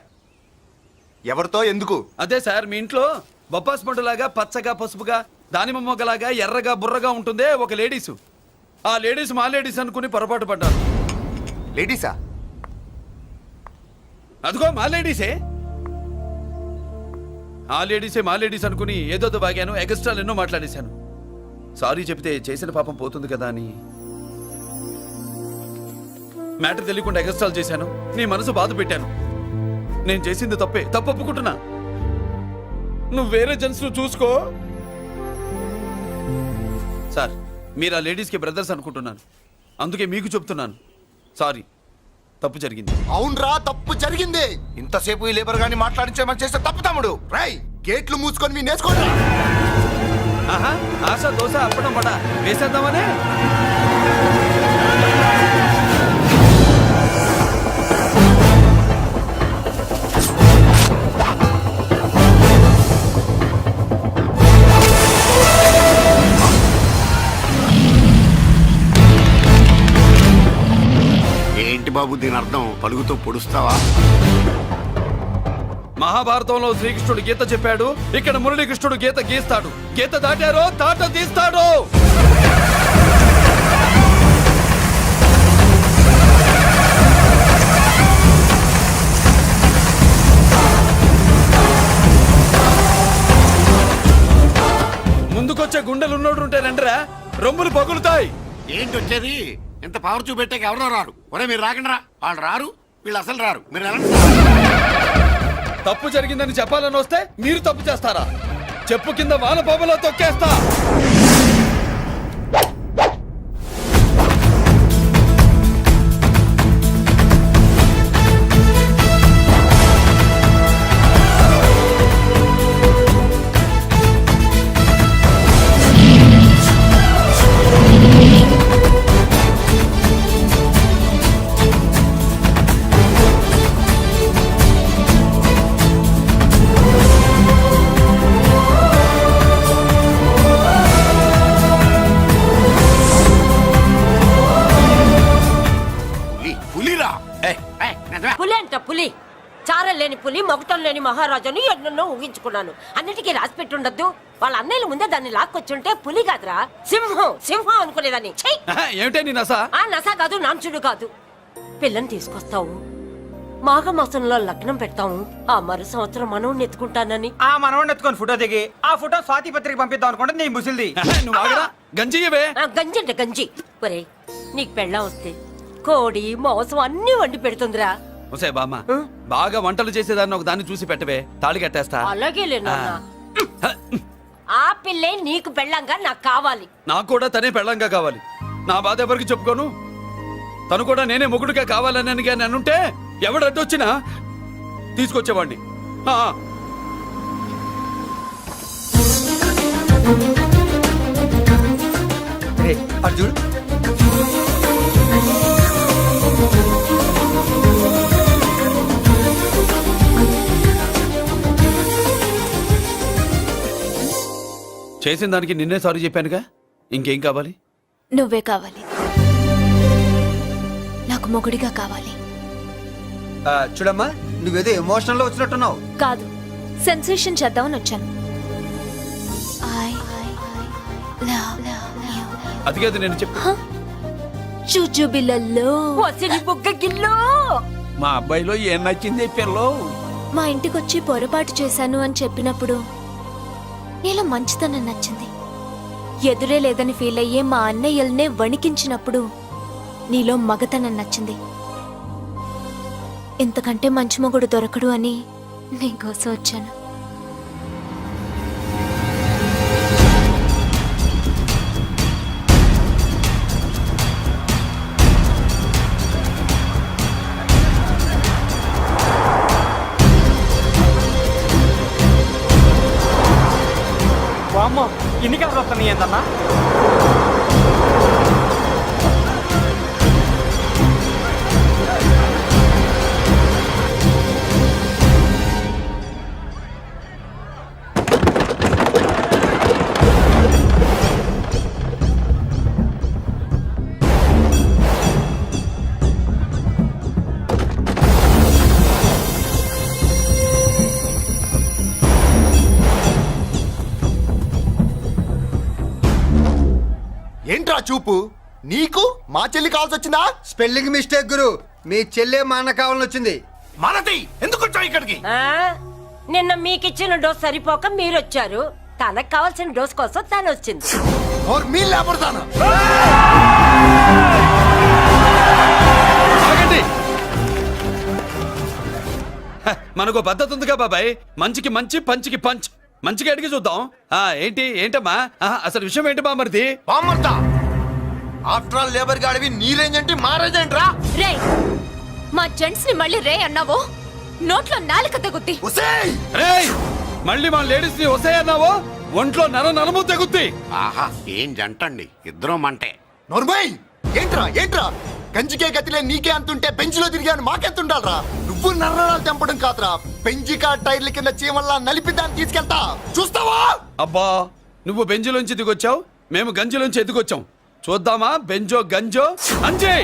ఎవరితో ఎందుకు? అదే సార్, మీ ఇంట్లో బొప్పాస్ పండులాగా పచ్చగా పసుపుగా దానిమ్మ మొగ్గలాగా ఎర్రగా బుర్రగా ఉంటుందే ఒక లేడీసు. ఆ లేడీస్ మా లేడీస్ అనుకుని పొరపాటు పడ్డారు. లేడీసా? అదిగో మా లేడీసే. ఆ లేడీసే మా లేడీస్ అనుకుని ఏదో బాగాను, ఎగస్ట్రాలు ఎన్నో మాట్లాడేశాను. సారీ చెప్తే చేసిన పాపం పోతుంది కదా అని మ్యాటర్ తెలియకుండా ఎగస్ట్రాలు చేశాను. నీ మనసు బాధ పెట్టాను. నేను చేసింది తప్పే, తప్పు ఒప్పుకుంటున్నా. నువ్వు వేరే జెంట్స్ చూసుకో. సార్, మీరు ఆ లేడీస్కి బ్రదర్స్ అనుకుంటున్నాను, అందుకే మీకు చెప్తున్నాను. సారీ, తప్పు జరిగింది. అవునరా తప్పు జరిగింది. ఇంతసేపు ఈ లేబర్ గాని మాట్లాడించేమని చేస్తే తప్పు తమ్ముడు. రై గేట్లు మూసుకొని మీ నేర్చుకోండి. ఆహా, ఆశ దోశ అప్పడం పడ వేసేద్దామనే. ఏంటి బాబు దీని అర్థం? పలుగుతో పొడుస్తావా? మహాభారతంలో శ్రీకృష్ణుడు గీత చెప్పాడు, ఇక్కడ మురళీకృష్ణుడు గీత గీస్తాడు. గీత దాటారో తాట తీస్తాడు. ముందుకొచ్చే గుండెలున్నోడు ఉంటే రండిరా, రొమ్ములు పగులుతాయి. ఏంటి వచ్చేది? ఇంత పవర్ చూపెట్టాక ఎవరో రారు. ఒరే మీరు రాకండి రా. వాళ్ళు రారు, వీళ్ళు అసలు రారు. మీరు ఎలా తప్పు జరిగిందని చెప్పాలని వస్తే మీరు తప్పు చేస్తారా? చెప్పు కింద వాన బాబులో తొక్కేస్తా. పులిరా? పులి అంట పులి. చారం లేని పులి, మొగటం లేని మహారాజుని ఎన్నెన్నో ఊహించుకున్నాను. అన్నిటికీ రాసి పెట్టుండద్దు. వాళ్ళ అన్నయ్యల ముందే దాన్ని లాక్కొచ్చుంటే పులి కాదురా, సింహం. సింహం అనుకునేదాన్ని. ఏమిటే నీ నస? ఆ నస కాదు, నాంచుడు కాదు. పిల్లని తీసుకొస్తావు, మాఘమాసంలో లగ్నం పెడతాము. ఆ మరు సంవత్సరం మనవుని ఎత్తుకుంటానని. ఆ మనవాడిని ఎత్తుకొని ఫోటో దిగి ఆ ఫోటో స్వాతి పత్రిక పంపిద్దాం అనుకుంటే నీ ముసిల్ది. నువ్వు ఆగరా, గంజియవే. గంజి అంటే గంజి. ఒరే, నీకు పెళ్ళం వస్తే కోడి మాంసం అన్ని వండి పెడుతుందిరా. ఒసే బామ్మ, బాగా వంటలు చేసేదాన్ని ఒక దాన్ని చూసి పెట్టవే, తాళి కట్టేస్తా. అలాగే లేనా? ఆ పిల్లే నీకు పెళ్ళంగా నాకు కావాలి. నాకు కూడా తనే పెళ్ళంగా కావాలి. నా బాధ ఎవరికి చెప్పుకోను. తను కూడా నేనే మొగుడుగా కావాలని కానీ అనుంటే ఎవడు అడ్డొచ్చినా తీసుకొచ్చేవాడిని. అర్జున్, చేసిన దానికి నిన్నే సారీ చెప్పానుగా, ఇంకేం కావాలి? నువ్వే కావాలి. నాకు మొగుడిగా కావాలి. చూడమ్మా, నువ్వేదో ఎమోషనల్ లో వచ్చినట్టున్నావు. కాదు, సెన్సేషన్ చేద్దామని వచ్చాను. అది కాదు నేను చెప్పు. చుచుబిళ్ళల్లో వసిలి బుగ్గ గిల్లో. మా అబ్బాయిలో ఏం నచ్చింది పిల్లో? మా ఇంటికొచ్చి పొరపాటు చేశాను అని చెప్పినప్పుడు నీలో మంచితనం నచ్చింది. ఎదురే లేదని ఫీల్ అయ్యే మా అన్నయ్యల్నే వణికించినప్పుడు నీలో మగతనం నచ్చింది. ఇంతకంటే మంచి మొగుడు దొరకడు అని నీకోసం వచ్చాను. అమ్మో, ఇన్ని కలర్ వస్తున్నాయి ఏంటన్నా? ఏంట్రా చూపు? నీకు మా చెల్లి కావాల్సి వచ్చిందా? స్పెల్లింగ్ మిస్టేక్ గురు. మీ చెల్లె మా అన్న కావాలని వచ్చింది. మనది ఎందుకు వచ్చావు ఇక్కడికి? నిన్న మీకిచ్చిన డోస్ సరిపోక మీరొచ్చారు. తనకు కావాల్సిన డోస్ కోసం తను వచ్చింది. మనకు పద్ధతి ఉందిగా బాబాయ్. మంచికి మంచి, పంచికి పంచ్. మంచిగా అడిగి చూద్దాం. ఏంటమ్మా అసలు విషయం ఏంటి బామర్ది? బామ్మర్దా, ఆఫ్టర్ ఆల్ లేబర్ గాడివి నీ రేంజ్ అంటే మా రేంజ్ ఏంట్రా? రే, మా జెంట్స్ ని మళ్ళీ రే అన్నావో నోట్లో నాలుక తెగుద్ది. రేయ్, మళ్ళీ మా లేడీస్ ని వస్తాయి అన్నావో ఒంట్లో నరము తెగుద్ది. ఆహా, ఏం జంటండి, ఇద్దరం మంటే. నోర్మై, ఏంట్రా ఏంట్రా గంజికే గతిలే నీకే అంతుంటే బెంచ్లో తిరిగాను మాకెంతుండాలరా? నువ్వు నర్రాలు తెంపడం కాదురా, బెంజికా టైర్ల కింద చీమల్లా నలిపి దాన్ని తీసుకెళ్తా చూస్తావా? అబ్బా నువ్వు బెంజులోంచి దిగొచ్చావు, మేము గంజిలోంచి ఎదిగొచ్చాం. చూద్దామా బెంజో గంజో అంజే.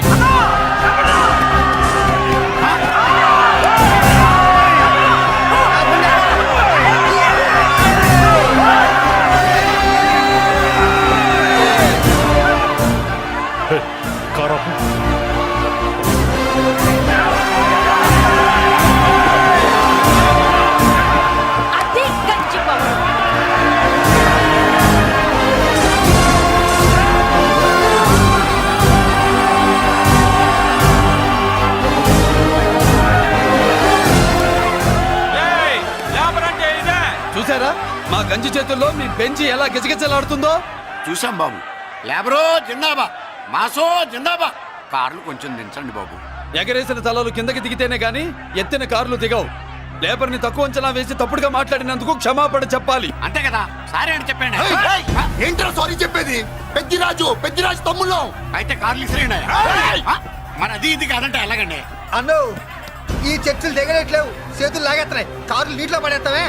కారాపు అది గంజి పవర్. చూసారా మా గంజి చేతుల్లో మీ బెంజి ఎలా గిజగిజలాడుతుందో? చూసాం బాబు. లేబరో జిందాబా, మాసో జిందాబా. కార్లు కొంచెం దించండి బాబు. ఎగరేసిన తలలు కిందకి దిగితేనే గాని ఎత్తిన కార్లు దిగవు. లేబర్ని తక్కువ అంచనా వేసి తప్పుడుగా మాట్లాడినందుకు క్షమాపణ చెప్పాలి. అంతే కదా, సారీ అని చెప్పండి. ఏంట్రా సారీ చెప్పేది? పెద్దిరాజు తమ్ముళ్ళం. అయితే కార్లు ఇసిరేయండి. మరి అది ఇది కాదంటే ఎలాగండి? అన్నో ఈ చర్చలు దిగలేట్లేవు, చేతులు లాగేస్తున్నాయి, కార్లు నీటిలో పడేస్తావే.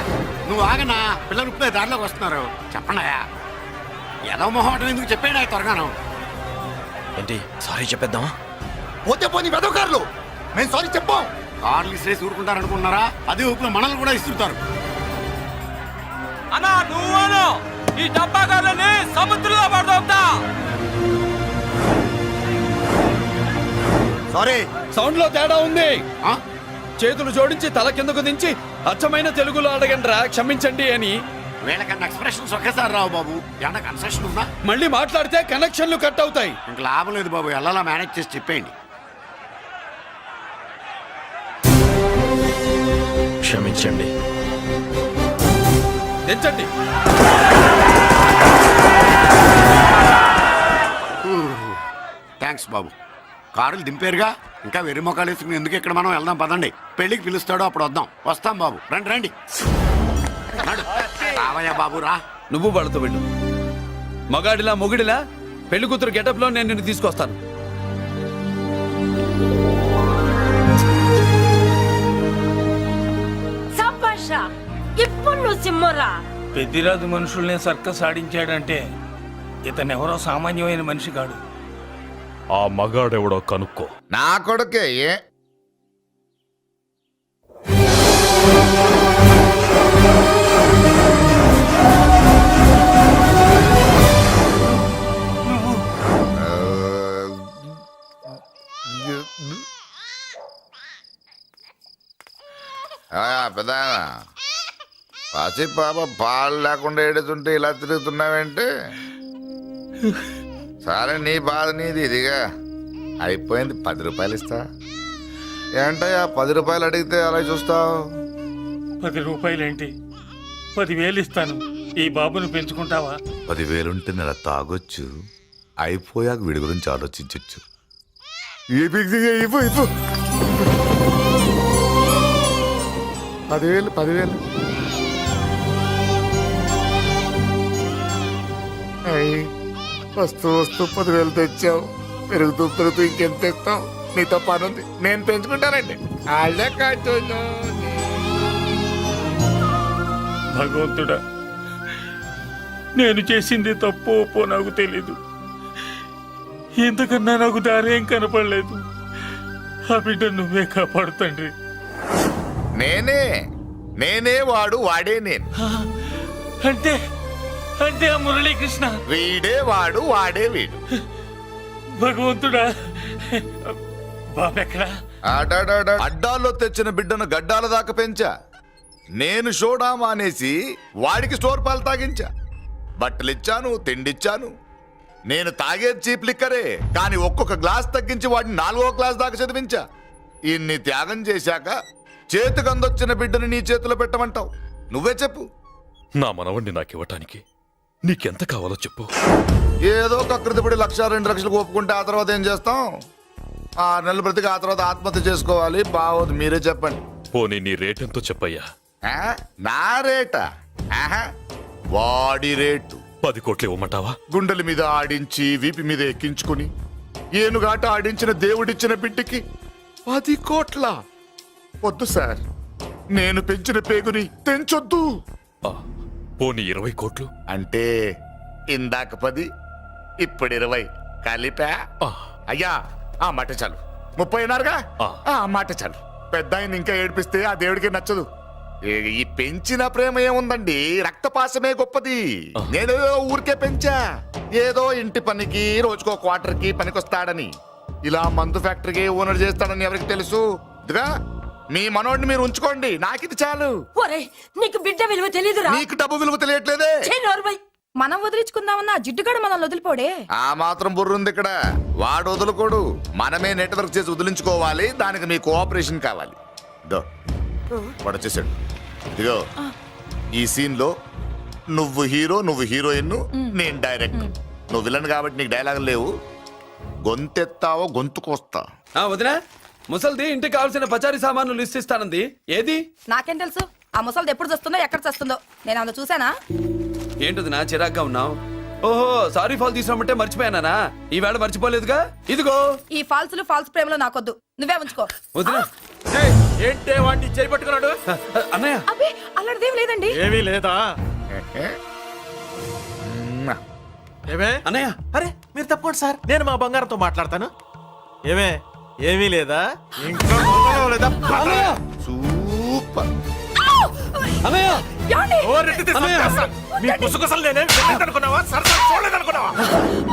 నువ్వు ఆగనా, పిల్లలు ఇప్పుడే దారిలోకి వస్తున్నారు. చెప్పండి ఏదో మొహం ఎందుకు చెప్పండి త్వరగాను. ఏంటి సారీ చెప్పేద్దామా? పోతే పోనీ వెదవ కార్లు, మేము సారీ చెప్పాం. కార్లు ఇసిరేసి ఊరుకుంటారనుకున్నారా? అదే ఊపిలో మనల్ని కూడా ఇస్తుంటారు. అన్నా నువ్వు ఈ డబ్బా గాలని సముద్రంలో పడతా. సారీ సౌండ్ లో తేడా ఉంది. ఆ? చేతులు జోడించి తల కిందకు దించి అచ్చమైన తెలుగులో అడగండ్రా క్షమించండి అని. వీళ్ళకన్నా ఎక్స్ప్రెషన్స్ ఒకేసారి రావు బాబు. ఏమన్నా కన్సెషన్ ఉందా? మళ్ళీ మాట్లాడితే కనెక్షన్లు కట్ అవుతాయి. ఇంక లాభం లేదు బాబు, ఎలా మేనేజ్ చేసి చెప్పేయండి. క్షమించండి. తెచ్చండి. థ్యాంక్స్ బాబు. కారులు దింపారుగా, ఇంకా వెర్రి మొక్కలు వేసుకుని ఎందుకు ఇక్కడ మనం వెళ్దాం పదండి. పెళ్లికి పిలుస్తాడో అప్పుడు వద్దాం. వస్తాం బాబు, రండి రండి. రావయ్యా బాబు రా. నువ్వు వాళ్ళతో వెళ్ళు. మగాడిలా మొగుడిలా పెళ్లి కూతురు గెటప్ లో నేను నిన్ను తీసుకొస్తాను. సంభాష ఇప్పుడు నువ్వు సింహరా. పెద్దిరాజు మనుషుల్ని సర్కస్ ఆడించాడంటే ఇతనెవరో సామాన్యమైన మనిషి కాడు. ఆ మగాడెవడో కనుక్కో. నా కొడుకే పెద్ద పసి పాప పాలు లేకుండా ఏడుతుంటే ఇలా తిరుగుతున్నావేంటి? సరే నీ బాధ నీది, ఇదిగా అయిపోయింది. 10 రూపాయలు ఇస్తా. ఏంటయ్యా 10 రూపాయలు అడిగితే అలా చూస్తావు? 10 రూపాయలేంటి, 10,000 ఇస్తాను. ఈ బాబును పెంచుకుంటావా? 10,000 ఉంటే నెల తాగొచ్చు, అయిపోయాక వీడి గురించి ఆలోచించచ్చు. 10,000 వస్తూ 10,000 తెచ్చావు. పెరుగుతూ ఇంకెంత తెస్తావు? నీతో పని ఉంది, నేను పెంచుకుంటానండి. వాళ్ళే కాదు. భగవంతుడా, నేను చేసింది తప్పు ఒప్పో నాకు తెలీదు. ఇంతకన్నా నాకు దారేం కనపడలేదు. ఆ బిడ్డ నువ్వే కాపాడు తండ్రి. నేనే వాడు, వాడే నేను. అంటే అంటే ఆ మురళీకృష్ణ వీడే వాడు, వాడే వీడు. భగవంతుడా, బాబెక్కడా? అడ్డాల్లో తెచ్చిన బిడ్డను గడ్డాల దాకా పెంచా. నేను షోడా మానేసి వాడికి స్టోర్ పాలు తాగించా. బట్టలిచ్చాను, తిండిచ్చాను. నేను తాగేది చీప్ లిక్కరే, కానీ ఒక్కొక్క గ్లాస్ తగ్గించి వాడిని 4వ క్లాస్ దాకా చదివించా. ఇన్ని త్యాగం చేశాక చేతికి అందొచ్చిన బిడ్డని నీ చేతిలో పెట్టమంటావు? నువ్వే చెప్పు. నా మనవణ్ణి నాకివ్వటానికి నీకెంత కావాలో చెప్పు. ఏదో కకృతిపడి 1,00,000 2 లక్షలకు ఒప్పుకుంటే ఆ తర్వాత ఏం చేస్తాం? 6 నెలలు బ్రతికి ఆ తర్వాత ఆత్మహత్య చేసుకోవాలి. బాగోదు, మీరే చెప్పండి. పోనీ నీ రేటెంతో చెప్పయ్యా. నా రేటా? వాడి రేటు 10 కోట్లు ఇవ్వమంటావా? గుండెల మీద ఆడించి వీపి మీద ఎక్కించుకుని ఏనుగాట ఆడించిన దేవుడిచ్చిన బిడ్డకి 10 కోట్ల. వద్దు సార్, నేను పెంచిన పేగుని తెంచొద్దు. పోనీ 20 కోట్లు? అంటే ఇందాక 10, ఇప్పుడు 20 కలిపా. అయ్యా ఆ మాట చాలు. 30 అన్నారుగా, ఆ మాట చాలు. పెద్ద ఆయన ఇంకా ఏడిపిస్తే ఆ దేవుడికి నచ్చదు. ఈ పెంచిన ప్రేమ ఏముందండి, రక్తపాసమే గొప్పది. నేనేదో ఊరికే పెంచా, ఏదో ఇంటి పనికి రోజుకో క్వార్టర్కి పనికొస్తాడని. ఇలా మందు ఫ్యాక్టరీకి ఓనర్ చేస్తాడని ఎవరికి తెలుసు? ఇదిగా మీ మనోడిని మీరు ఉంచుకోండి, నాకిది చాలు. ఒరే నీకు బిడ్డ విలువ తెలియదురా. నీకు డబ్బు విలువ తెలియట్లేదే. ఛీ, నోర్మై. మనం వదిలించుకుందామన్నా జిడ్డుగాడు మనల్ని వదిలిపోడే. ఆ మాత్రం బుర్రుంది ఇక్కడ. వాడు వదులుకోడు, మనమే నెట్వర్క్ చేసి వదిలించుకోవాలి. దానికి మీ కోఆపరేషన్ కావాలి. దో వాడు వచ్చేసాడు. ఇదిగో ఈ సీన్ లో నువ్వు హీరో, నువ్వు హీరోయిన్, నేను డైరెక్టర్. నువ్వు విలన్ కాబట్టి నీకు డైలాగులు లేవు. గొంతెత్తావో గొంతుకొస్తా. వదినా, ముసల్ది ఇంటికి కావాల్సిన పచారీ సామాన్లు లిస్ట్ ఇస్తానంది. ఏది? నాకేం తెలుసు ఆ ముసలిది ఎప్పుడు చస్తుందో ఎక్కడ చస్తుందో? నేను అందులో చూసానా? ఏంటది నా చిరాగ్గా ఉన్నావు? ఓహో, సారీ ఫాల్ తీసుకురామంటే మర్చిపోయానా? ఈవేళ మర్చిపోలేదుగా. ఇదిగో ఈ ఫాల్స్ ప్రేమలో నాకొద్దు, నువ్వే ఉంచుకో. వదినా. ఏంటే వాడిని చేపట్టుకున్నాడు? అన్నయ్య, అబ్బే అలాంటిదేం లేదండి. ఏమీ లేదా? ఏమే అన్నయ్య, అరే మీరు తప్పకుండా సార్, నేను మా బంగారంతో మాట్లాడతాను. ఏమే ఏమీ లేదా? ఇంట్లో మొదలు లేదా? సూపర్. అన్నయ్య, ఏమండి? ఓ రెడ్డి తీసి చంపేస్తా. మీ కుసకుసలు నేనేం వినలేదనుకున్నావా? సరసలు చూడలేదనుకున్నావా?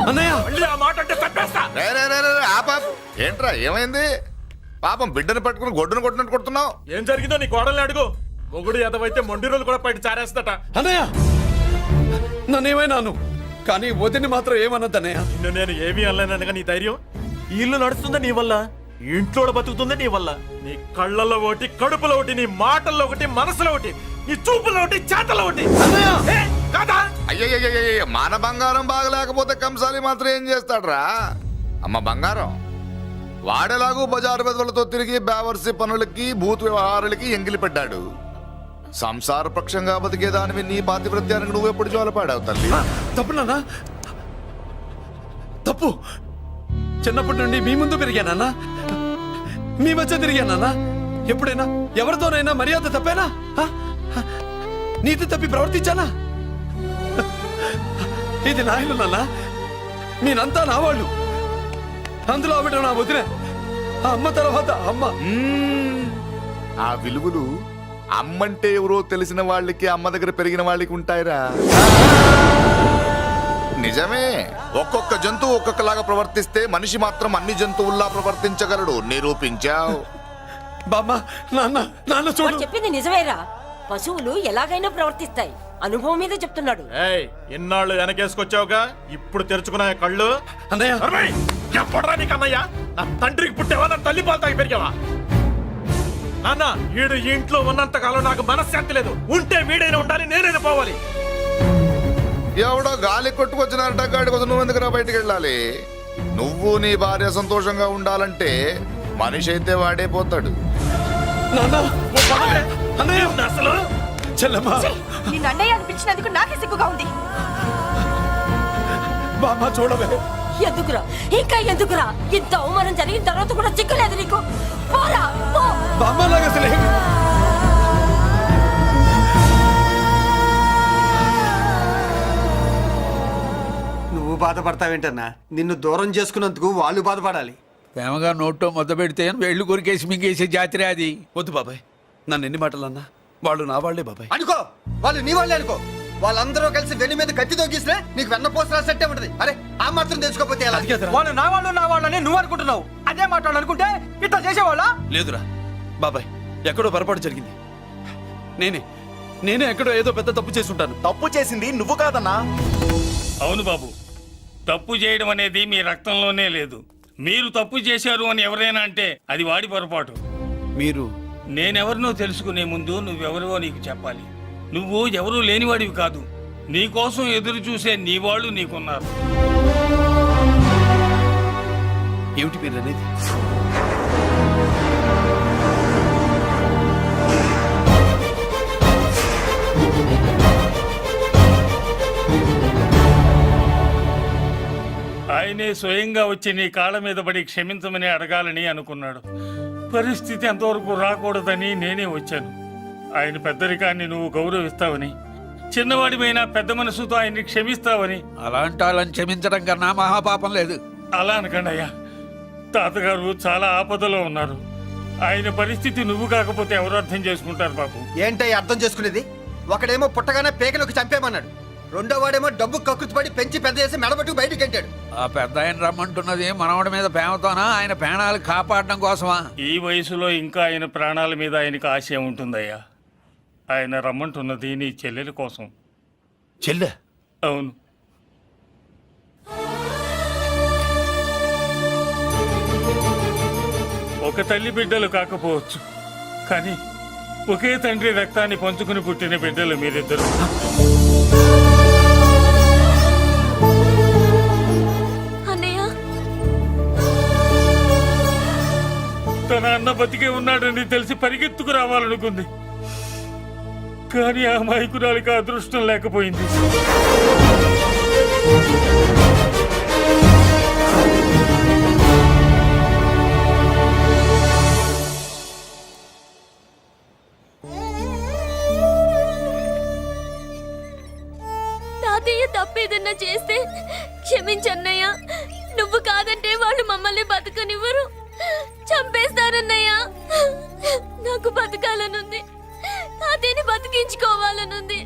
అన్నయ్య, మళ్ళీ ఆ మాట అంటే చంపేస్తా. రే రే రే రే, ఆపాపు. ఏంట్రా ఏమైంది? పాపం బిడ్డను పట్టుకుని గొడ్డును కొట్టినట్టు కొడుతున్నావు. ఏం జరిగిందో నీ కోడల్ని అడుగు. మొగుడు ఎదవైతే మొండి రోజులు కూడా బయట చారేస్తట. అన్నయ్య, నన్నేమైనాను కానీ వదిని మాత్రం ఏమన్నదన్నయ్య. నిన్ను నేను ఏమీ అనలేనగా నీ ధైర్యం. ఈ ఇల్లు నడుస్తుందా నీ వల్ల, ఈ ఇంట్లో బతుకుతుందా నీ వల్ల. నీ కళ్ళల్లో ఒకటి, కడుపులో ఒకటి, నీ మాటల్లో ఒకటి, మనసులో ఒకటి, నీ చూపులో ఒకటి, చేతల్లో ఒకటి. ఏ, కాదా? అయ్యయ్యయ్యయ్య, మన బంగారం బాగలేకపోతే కంసాలి మాత్రం ఏం చేస్తాడ్రా? అమ్మ బంగారం వాడేలాగూ బజారు బెదవులతో తిరిగి బేవర్సి పనులకి, భూత్ వ్యవహారాలకి ఎంగిలి పెట్టాడు. సంసార పక్షంగా బతికేదానివి నీ పాతివృత్యానికి నువ్వు ఎప్పుడు జోలపాడావు తల్లి? తప్పు నాన్న, తప్పు. చిన్నప్పటి నుండి మీ ముందు పెరిగానన్నా, మీ మధ్య తిరిగానన్నా. ఎప్పుడైనా ఎవరితోనైనా మర్యాద తప్పేనా? నీతి తప్పి ప్రవర్తించానా? ఇది నా ఇల్లు నాన్న, మీరంతా నా వాళ్ళు. అందులో ఆవిడ నా వదిలే, ఆ అమ్మ తర్వాత అమ్మ. ఆ విలువలు అమ్మంటే ఎవరో తెలిసిన వాళ్ళకి, అమ్మ దగ్గర పెరిగిన వాళ్ళకి ఉంటాయిరా. నిజమే, ఒక్కొక్క జంతువు ఒక్కొక్కలాగా ప్రవర్తిస్తే మనిషి మాత్రం అన్ని జంతువుల్లా ప్రవర్తించగలడు. నిరూపించావు. బామ్మ, నాన్న, నాన్న చూడు. వాడు చెప్పింది నిజమేరా. పశువులు ఎలాగైనా ప్రవర్తిస్తాయి. అనుభవం మీద చెప్తున్నాడు. ఏయ్, ఇన్నాళ్ళు వెనకేసుకొచ్చావుగా, ఇప్పుడు తెరుచుకున్నా కళ్ళు. అన్నయ్య, ఎప్పుడరా నీకు అన్నయ్య? నా తండ్రికి పుట్టావా, నా తల్లి పాలు తాగి పెరిగావా? నాన్న, వీడు ఈ ఇంట్లో ఉన్నంత కాలం నాకు మనశ్శాంతి లేదు. ఉంటే వీడైనా ఉండాలి, నేనైనా పోవాలి. ఎవడో గాలి కొట్టుకొచ్చినారట, గాడి కోసం నువ్వు ఎందుకురా బయటికి వెళ్ళాలి? నువ్వు నీ భార్య సంతోషంగా ఉండాలంటే మనిషి అయితే వాడే పోతాడు. అసలు చెల్లమ్మా, నిన్ను అన్నయ్య అనిపించినందుకు నాకే సిగ్గుగా ఉంది. బామ్మ చూడవే. ఎందుకురా, ఇంకా ఎందుకురా? ఇంత అవమానం జరిగిన తర్వాత కూడా చిక్కలేదు నీకు? పోరా, పో. బామ్మ లాగా అసలే నువ్వు బాధపడతావేంటన్నా? నిన్ను దూరం చేసుకున్నందుకు వాళ్ళు బాధపడాలి. ప్రేమగా నోట్లో మొద్ద పెడితే వేళ్ళు కొరికేసి మింగేసే జాతర అది. వద్దు బాబాయ్, నన్ను ఎన్ని మాటలన్నా వాళ్ళు నా వాళ్లే బాబాయ్. అనుకో, వాళ్ళు నీ వాళ్ళే అనుకో. వాళ్ళందరూ కలిసి వెన్ను మీద కత్తి తోగిస్తే నీకు వెన్న పోసి రాసట్టే ఉంటది. అరే ఆ మాత్రం తెలుసుకోకపోతే ఎలా? వాళ్ళు నా వాళ్ళని నువ్వు అనుకుంటున్నావు. అదే మాట్లాడాలనుకుంటే ఇట్లా చేసేవాళ్ళ? లేదురా బాబాయ్, ఎక్కడో పొరపాటు జరిగింది. నేనే ఎక్కడో ఏదో పెద్ద తప్పు చేసి ఉంటాను. తప్పు చేసింది నువ్వు కాదన్నా. అవును బాబు, తప్పు చేయడం అనేది మీ రక్తంలోనే లేదు. మీరు తప్పు చేశారు అని ఎవరైనా అంటే అది వాడి పొరపాటు. మీరు నేనెవరినో తెలుసుకునే ముందు నువ్వెవరివో నీకు చెప్పాలి. నువ్వు ఎవరూ లేనివాడివి కాదు. నీ కోసం ఎదురు చూసే నీ వాళ్ళు నీకున్నారు. ఏమిటి మీరు అనేది? ఆయన ఆయనే స్వయంగా వచ్చి నీ కాళ్ళ మీద పడి క్షమించమని అడగాలని అనుకున్నాడు. పరిస్థితి అంతవరకు రాకూడదని నేనే వచ్చాను. ఆయన పెద్దరికాన్ని నువ్వు గౌరవిస్తావని, చిన్నవాడిమైనా పెద్ద మనసుతో ఆయన్ని క్షమిస్తావని. అలాంటి వాళ్ళని క్షమించడం కన్నా మహాపాపం లేదు. అలా అనకండి అయ్యా. తాతగారు చాలా ఆపదలో ఉన్నారు. ఆయన పరిస్థితి నువ్వు కాకపోతే ఎవరు అర్థం చేసుకుంటారు బాబు? ఏంటో అర్థం చేసుకునేది? ఒకడేమో పుట్టగానే పేకలోకి చంపేమన్నాడు, రెండో వాడేమో డబ్బు కక్కుర్తిపడి పెంచి పెద్ద చేసి మెడబట్టు బయటికి గంటాడు. ఆ పెద్ద ఆయన రమ్మంటున్నది మనవడి మీద ప్రేమతోనా, ఆయన ప్రాణాలు కాపాడడం కోసమా? ఈ వయసులో ఇంకా ఆయన ప్రాణాల మీద ఆయనకు ఆశ ఉంటుందయ్యా. ఆయన రమ్మంటున్నది నీ చెల్లెల కోసం. చెల్లె? అవును. ఒక తల్లి బిడ్డలు కాకపోవచ్చు, కానీ ఒకే తండ్రి రక్తాన్ని పంచుకుని పుట్టిన బిడ్డలు మీరిద్దరు. అన్నయ్య, తన అన్న బతికే ఉన్నాడని తెలిసి పరిగెత్తుకు రావాలనుకుంది, కానీ ఆ మైకురాలికి అదృష్టం లేకపోయింది. తాతయ్య తప్పేదన్నా చేస్తే క్షమించన్నయ్య. నువ్వు కాదంటే వాళ్ళు మమ్మల్ని బతకనివ్వరు, చంపేస్తారన్నయ్య. నాకు బతకాలనుంది, తాతయ్యని బతికించుకోవాలనుంది.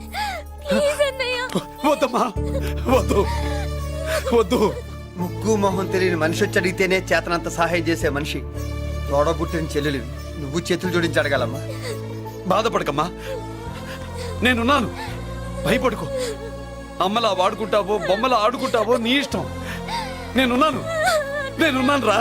ప్లీజ్ అన్నయ్య. వద్దమ్మా, వద్దు వద్దు. ముగ్గు మొహం తెలియని మనిషి వచ్చి అడిగితేనే చేతనంత సహాయం చేసే మనిషి తోడబుట్టిన చెల్లెలు నువ్వు చేతులు జోడించి అడగాలమ్మా. బాధపడకమ్మా, నేనున్నాను. భయపడుకో. అమ్మలా వాడుకుంటావో బొమ్మలా ఆడుకుంటావో నీ ఇష్టం. నేనున్నాను రా.